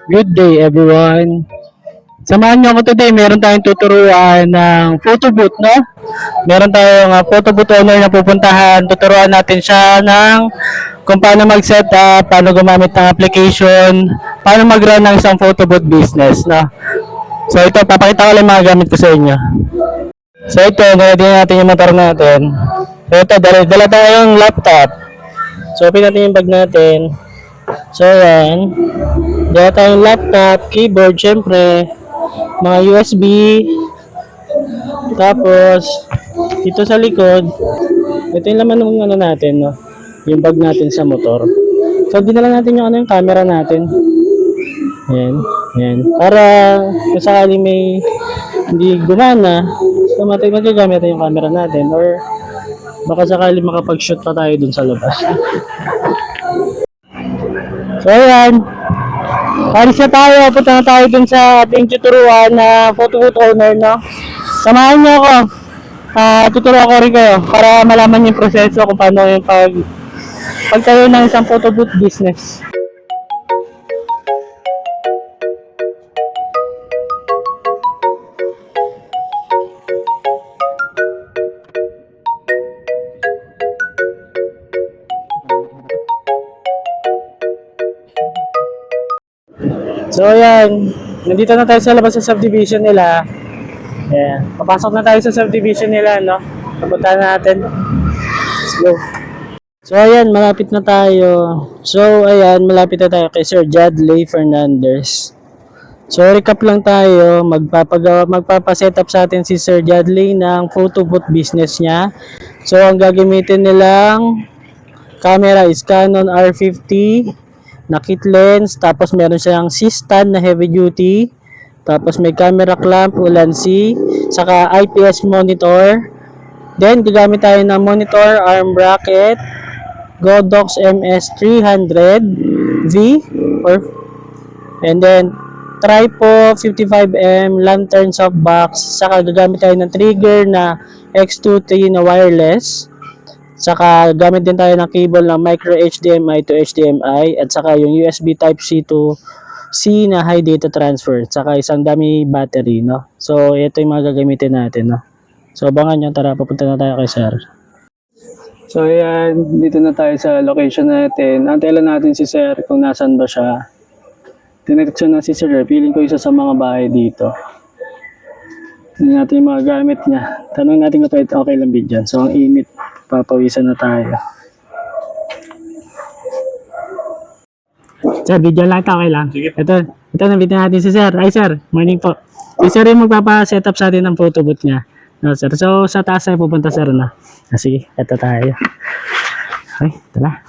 Good day everyone. Samahan niyo ako today. Meron tayong tuturuan ng photo booth, no? Meron tayong photo booth owner na pupuntahan. Tuturuan natin siya ng kung paano mag-set up, paano gumamit ng application, paano mag-run ng isang photo booth business, no? So ito, papakita ko lang mga gamit ko sa inyo. So ito, ready natin yung motor natin. So ito, dala tayong laptop. So open natin yung bag natin. So yan, dala tayong laptop, keyboard, syempre, mga USB, tapos dito sa likod, ito yung laman ng ano natin, no? Yung bag natin sa motor. So dinala natin yung yung camera natin. Yan. Para kung sakali may hindi gumana, so magagamit yung camera natin, or baka sakali makapag-shoot pa tayo dun sa labas. So ayan, alis na tayo, punta na tayo dun sa ating tuturuan na photo booth owner, no? Samahan niyo ako, tuturuan ko rin kayo para malaman yung proseso kung paano yung pagtayo ng isang photo booth business. So ayan, nandito na tayo sa labas sa subdivision nila. Ayan, papasok na tayo sa subdivision nila, no? Papuntahan natin. Let's go. So ayan, malapit na tayo. So ayan, malapit na tayo kay Sir Jadley Fernandez. So recap lang tayo, magpapaset up sa atin si Sir Jadley ng photo booth business niya. So ang gagamitin nilang camera is Canon R50 na kit lens, tapos meron siyang C-stand na heavy duty, tapos may camera clamp, Ulan C, saka IPS monitor. Then gagamit tayo ng monitor, arm bracket, Godox MS300V, and then tripod 55mm, lantern softbox, saka gagamit tayo ng trigger na X23 na wireless. Saka gamit din tayo ng cable ng micro HDMI to HDMI, at saka yung USB Type-C to C na high data transfer, saka isang dummy battery, no? So ito yung mga gagamitin natin, no? So abangan nyo, tara, papunta na tayo kay Sir. So ayan, dito na tayo sa location natin. Antayin lang natin si Sir kung nasan ba siya. Tinextion na si Sir, feeling ko isa sa mga bahay dito. Tignan natin yung mga gamit niya. Tanong natin kung okay lang video. So ang init, papawisan na tayo. Sir, video lang ito, okay lang? Sige. Ito nabitin natin si Sir. Ay Sir, morning po. Si Sir yung magpapa-set up sa atin ng photo booth niya. No, Sir. So sa taas tayo pupunta, Sir, na. Sige, ito tayo. Okay, tala.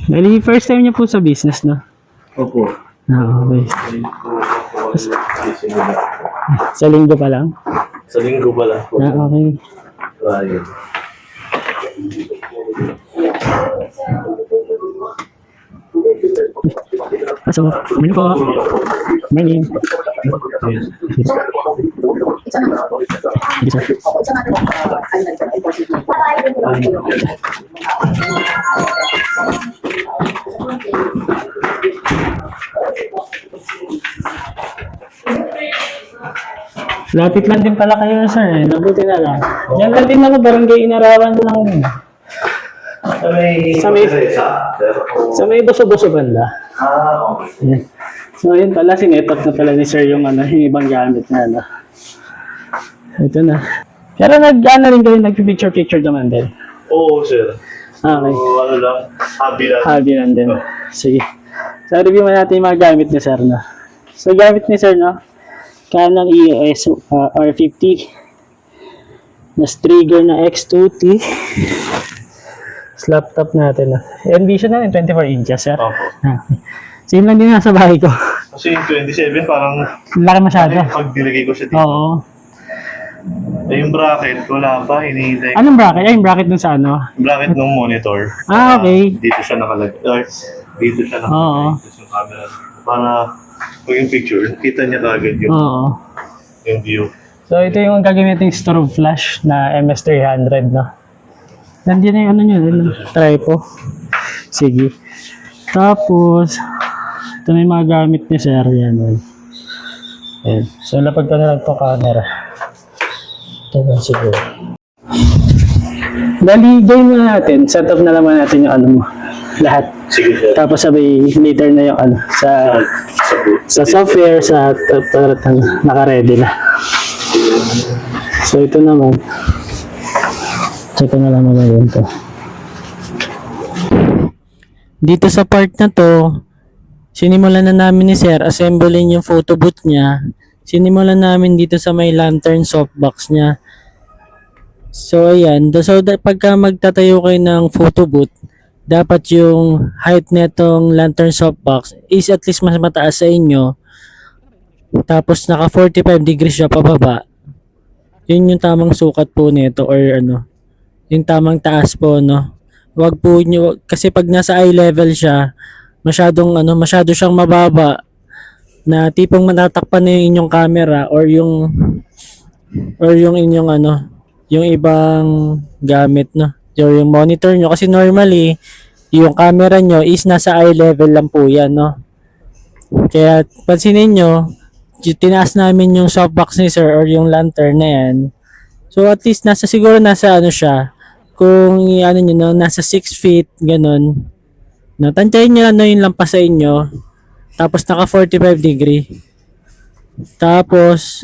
Dahil first time niyo po sa business, no? Opo. Okay. Sa linggo pa lang? Sa linggo pa lang po. Okay. Ayun. So, morning po. Morning. Sige, sir. Lapit lang din pala kayo, sir. Nabuti na lang. Yan lang din ako, barangay Inarawan lang din. Sa may Boso-Boso banda. Okay. So yun pala, sinetot na pala ni sir yung yung ibang gamit na, no? Ito na. Pero rin kayo, nag-picture naman din. Oo, sir. Okay. So, ano lang, Hobby lang din. Sige. So review mo natin yung mga gamit ni sir, no? So gamit ni sir, no? Canon EOS R50 na trigger na X2T. Laptop natin, no? Envision na 24 inches, sir. Opo. Same lang din nasa bahay ko. Kasi yung 27 parang Laki masyado. pag nilagay ko siya dito. Oo. Eh, yung bracket, wala pa, hinihintay. Anong bracket? Ay, yung bracket dun sa ano? Bracket ng monitor. Okay. Dito siya nakalagay. Dito siya nakalagay. Oo. Dito yung camera. Para pag yung picture, kita niya kagad Oo. yung view. So ito yung gagamitin strobe flash na MS300, no? Nandiyan na yung ano nyo, tripod. Sige. Tapos, ito na yung mga gamit ni sir. Yan. Ayan. So, lapag ko na lang itong camera. Ito na siguro. Bali, gawin na natin. Set up na naman natin yung ano mo. Lahat. Sige, sir. Tapos sabay later na yung ano. Sa software, sa naka-ready na. So, ito naman. Check ko na lang muna yun to. Dito sa part na to, sinimulan na namin ni Sir assemblein yung photo booth niya. Sinimulan namin dito sa may lantern softbox niya. So ayan, pagka magtatayo kayo ng photo booth, dapat yung height netong lantern softbox is at least mas mataas sa inyo. Tapos naka 45 degrees siya pababa. Yun yung tamang sukat po nito or ano, yung tamang taas po, no. Wag po nyo, kasi pag nasa eye level siya, masyado siyang mababa na tipong matatakpan na yung inyong camera or yung inyong ano, yung ibang gamit, no. Yung monitor nyo, kasi normally yung camera nyo is nasa eye level lang po yan, no. Kaya pansinin nyo, tinaas namin yung softbox ni sir or yung lantern na yan. So at least siguro nasa ano siya, kung ano nyo, no, nasa 6 feet, ganun. No, tantyahin nyo ano yung lampas sa inyo. Tapos naka 45 degree. Tapos,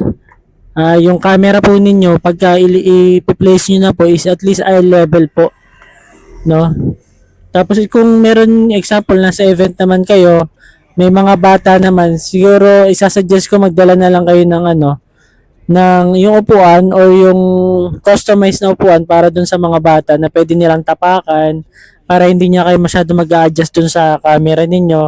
yung camera po ninyo, pagka i-place nyo na po is at least eye level po. No? Tapos kung meron example, nasa event naman kayo, may mga bata naman, siguro isasuggest ko magdala na lang kayo ng ano, ng yung upuan or yung customized na upuan para dun sa mga bata na pwede nilang tapakan para hindi niya kayo masyado mag-a-adjust dun sa camera ninyo.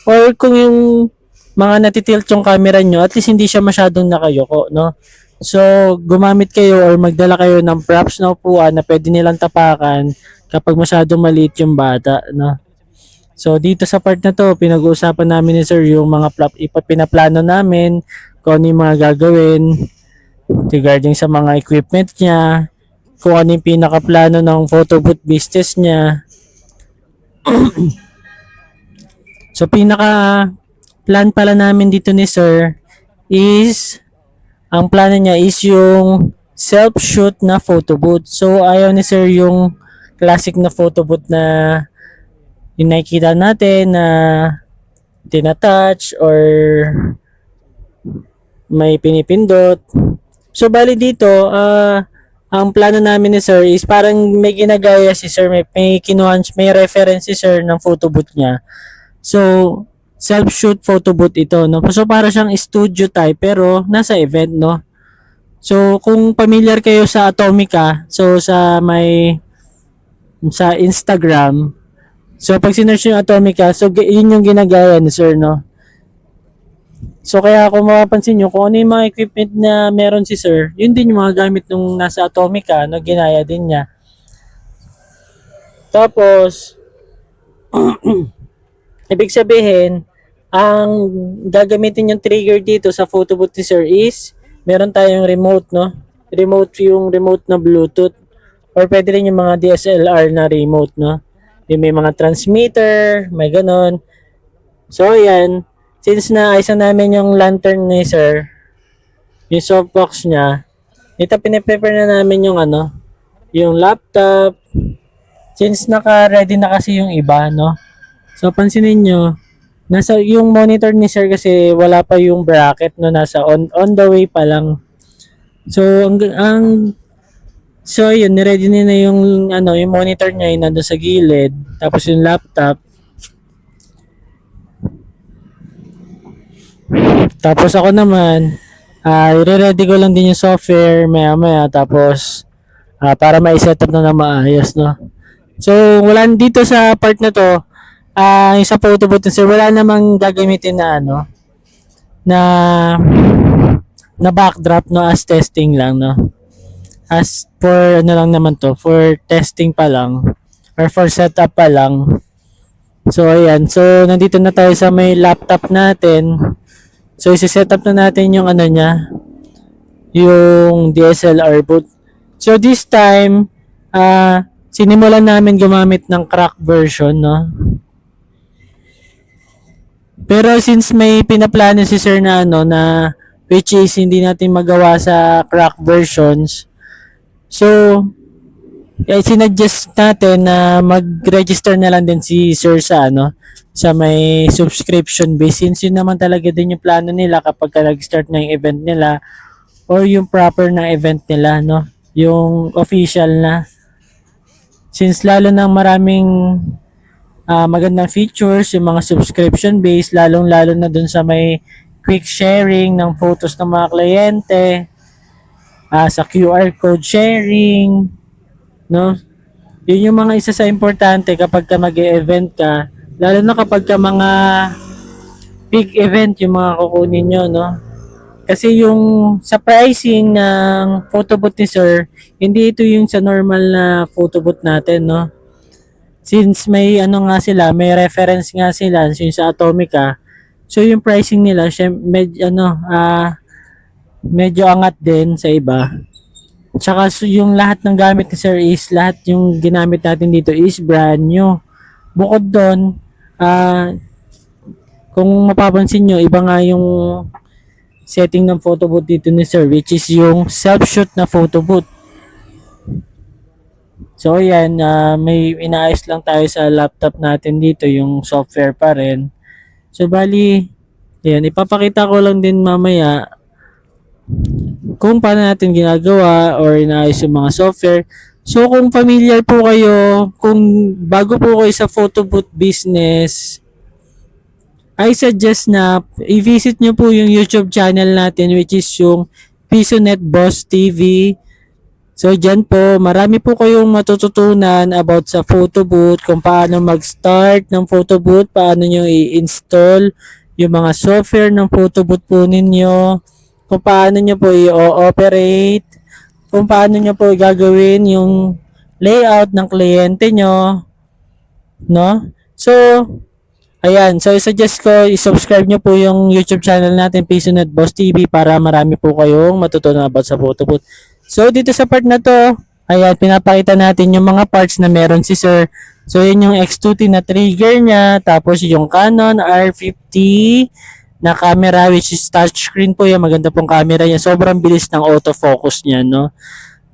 Or kung yung mga natitilt yung camera nyo, at least hindi siya masyadong nakayoko, no? So, gumamit kayo or magdala kayo ng props na upuan na pwede nilang tapakan kapag masyadong maliit yung bata, no? So, dito sa part na to, pinag-uusapan namin ni sir yung mga pinaplano namin, kung ano yung mga gagawin regarding sa mga equipment niya, kung ano yung pinakaplano ng photo booth business niya. So pinaka plan pala namin dito ni sir is ang plano niya is yung self-shoot na photo booth. So ayaw ni sir yung classic na photo booth na yung nakikita natin na tinatouch or may pinipindot. So bali dito, ang plano namin ni sir is parang may ginagaya si sir, may reference si sir ng photo booth niya. So self-shoot photo booth ito, no? So para siyang studio type pero nasa event, no? So kung familiar kayo sa Atomica, so sa Instagram, so pag sinearch yung Atomica, so yun yung ginagaya ni sir, no? So kaya kung mapapansin nyo, kung ano yung mga equipment na meron si sir, yun din yung mga gamit nung nasa Atomica na ginaya din niya. Tapos, ibig sabihin, ang gagamitin yung trigger dito sa photo booth ni sir is, meron tayong remote, no? Yung remote na Bluetooth. Or pwede rin yung mga DSLR na remote, no? Yung may mga transmitter, may ganon. So, ayan. Since naayos na namin yung lantern ni sir, yung softbox niya, ito piniprepare na namin yung ano, yung laptop. Since naka-ready na kasi yung iba, no? So, pansinin nyo, nasa yung monitor ni sir kasi wala pa yung bracket, no? Nasa on the way pa lang. So, so yun, niready na yung, ano, yung monitor niya yung nandun sa gilid. Tapos yung laptop. Tapos ako naman, i-ready ko lang din yung software maya-maya. Tapos, para ma-setup na maayos, no? So, wala dito sa part na to, yung sa photo booth, sir, wala namang gagamitin na ano, na backdrop, no, as testing lang, no? As for, ano lang naman to, for testing pa lang, or for setup pa lang. So, ayan. So, nandito na tayo sa may laptop natin. So, isi-set up na natin yung ano niya, yung DSLR boot. So, this time, sinimulan namin gumamit ng crack version, no? Pero since may pinaplano si sir na ano na which is hindi natin magawa sa crack versions, so sinuggest natin na mag-register na lang din si sir sa ano sa may subscription base since yun naman talaga din yung plano nila kapag nag-start na yung event nila or yung proper na event nila, no? Yung official na. Since lalo ng maraming magandang features, yung mga subscription base, lalong-lalo na dun sa may quick sharing ng photos ng mga kliyente, sa QR code sharing, no? Yun yung mga isa sa importante kapag ka mag-e-event ka, lalo na kapag ka mga big event yung mga kukunin nyo, no? Kasi yung sa pricing ng photo booth ni sir, hindi ito yung sa normal na photo booth natin, no? Since may ano nga sila, may reference nga sila yung sa Atomica. So yung pricing nila, medyo angat din sa iba. Tsaka yung lahat ng gamit ni sir is lahat yung ginamit natin dito is brand new. Bukod doon, kung mapapansin nyo, iba nga yung setting ng photo booth dito ni sir, which is yung self-shoot na photo booth. So yan, may inaayos lang tayo sa laptop natin dito, yung software pa rin. So bali, yan, ipapakita ko lang din mamaya kung paano natin ginagawa or inaayos yung mga software. So kung familiar po kayo, kung bago po kayo sa photo booth business, I suggest na i-visit nyo po yung YouTube channel natin which is yung PisoNet Boss TV. So dyan po, marami po kayong matututunan about sa photo booth, kung paano mag-start ng photo booth, paano nyo i-install yung mga software ng photo booth po ninyo, kung paano nyo po i-operate, kung paano nyo po gagawin yung layout ng kliyente nyo, no? So, ayan, so i-suggest ko, i-subscribe nyo po yung YouTube channel natin, PisoNet Boss TV, para marami po kayong matutunan about sa photo booth. So, dito sa part na to, ayan, pinapakita natin yung mga parts na meron si sir. So, yun yung X2T na trigger niya, tapos yung Canon R50 na camera, which is touchscreen po yan, maganda pong camera niya, sobrang bilis ng autofocus niya, no?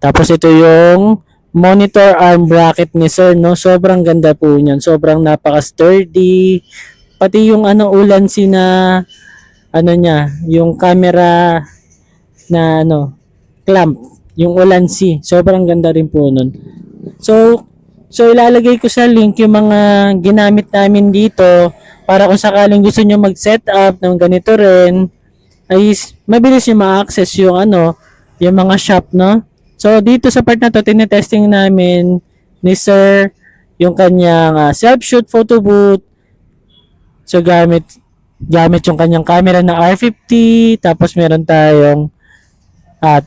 Tapos ito yung monitor arm bracket ni sir, no? Sobrang ganda po niyan, sobrang napaka-sturdy, pati yung ulan na, niya, yung camera na, clamp, yung Ulanzi, sobrang ganda rin po nun. So ilalagay ko sa link yung mga ginamit namin dito para kung sakaling gusto nyo mag-set up ng ganito rin, ay mabilis nyo ma-access yung yung mga shop, no? So dito sa part na to, tinetesting namin ni sir yung kanyang self-shoot photo booth. So gamit yung kanyang camera na R50, tapos meron tayong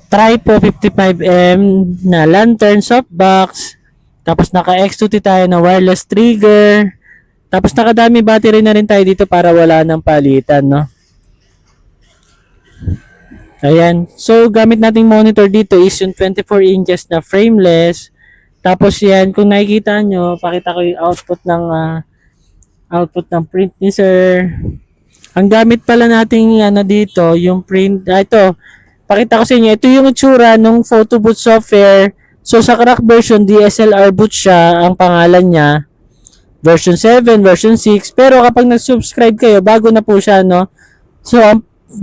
Tripo 55mm na lantern softbox, tapos naka X2T tayo na wireless trigger, tapos nakadami battery na rin tayo dito para wala nang palitan, no? Ayan, so gamit nating monitor dito is yung 24 inches na frameless, tapos yan, kung nakikita nyo, pakita ko yung output ng print ni sir. Ang gamit pala nating dito, yung print, ito, pakita ko sa inyo, ito yung itsura ng photo booth software. So sa crack version, DSLR booth siya, ang pangalan niya. Version 7, version 6. Pero kapag nag-subscribe kayo, bago na po siya, no? So,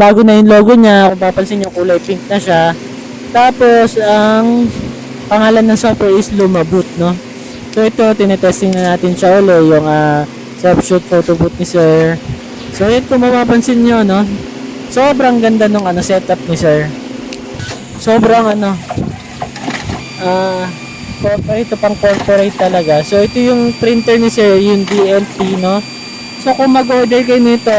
bago na yung logo niya, kung papansin nyo, kulay pink na siya. Tapos, ang pangalan ng software is Lumaboot, no? So, ito, tinetesting na natin siya ulit, yung self-shoot photo booth ni sir. So, ito, kung mapapansin nyo, no? Sobrang ganda nung setup ni sir. Sobrang ito pang corporate talaga. So ito yung printer ni sir, yung DLP, no? So kung mag-order kayo nito,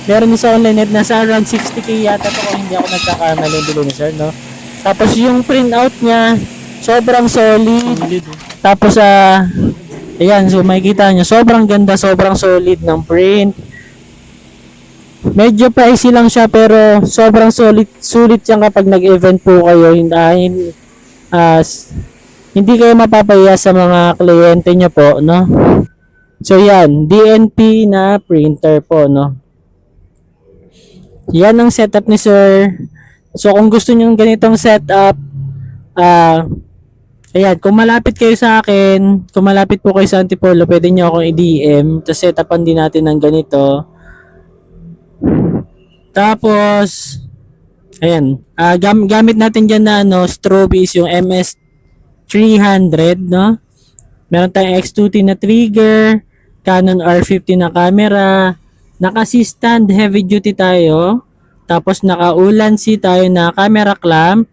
meron sa online net, nasa around 60k yata to kung hindi ako nagkakamali bilo ni sir, no? Tapos yung printout niya, sobrang solid. Tapos ayan, so makikita nyo, sobrang ganda, sobrang solid ng print. Medyo pricey lang siya pero sobrang sulit yan kapag nag-event po kayo. Hindi hindi kayo mapapahiya sa mga kliyente nyo po, no? So yan, DNP na printer po, no? Yan ang setup ni sir. So kung gusto nyo ganitong setup, ayan, kung malapit kayo sa akin, kung malapit po kayo sa Antipolo, pwede nyo akong i-DM, tapos setupan din natin ng ganito. Tapos, ayan, gamit natin dyan na Strobe is yung MS300, no? Meron tayong X2T na trigger, Canon R50 na camera, naka-C-stand heavy duty tayo, tapos naka-Ulanzi tayo na camera clamp,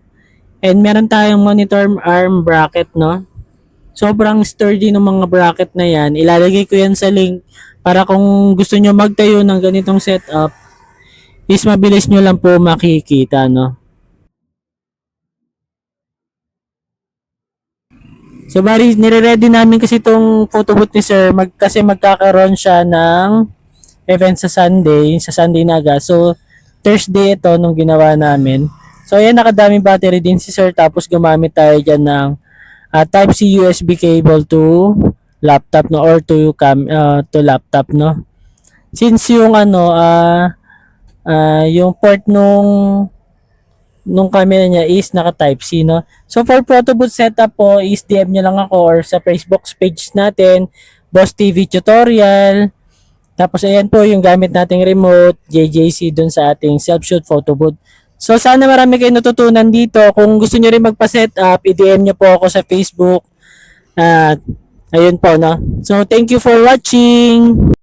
and meron tayong monitor arm bracket, no? Sobrang sturdy ng mga bracket na yan. Ilalagay ko yan sa link para kung gusto nyo magtayo ng ganitong setup, is mabilis nyo lang po makikita, no? So bali, nire-ready namin kasi itong photo booth ni sir kasi magkakaroon siya ng event sa Sunday na aga. So Thursday ito nung ginawa namin. So ayan, nakadaming battery din si sir, tapos gumamit tayo dyan ng Type-C USB cable to laptop, no, or to laptop, no. Since yung yung port nung camera niya is naka Type-C, no. So for photo booth setup po is DM nyo lang ako or sa Facebook page natin, Boss TV Tutorial. Tapos ayan po yung gamit nating remote, JJC dun sa ating self-shoot photo booth. So sana marami kayong natutunan dito. Kung gusto niyo rin magpa-setup, i-DM niyo po ako sa Facebook. At ayun po, no. So thank you for watching.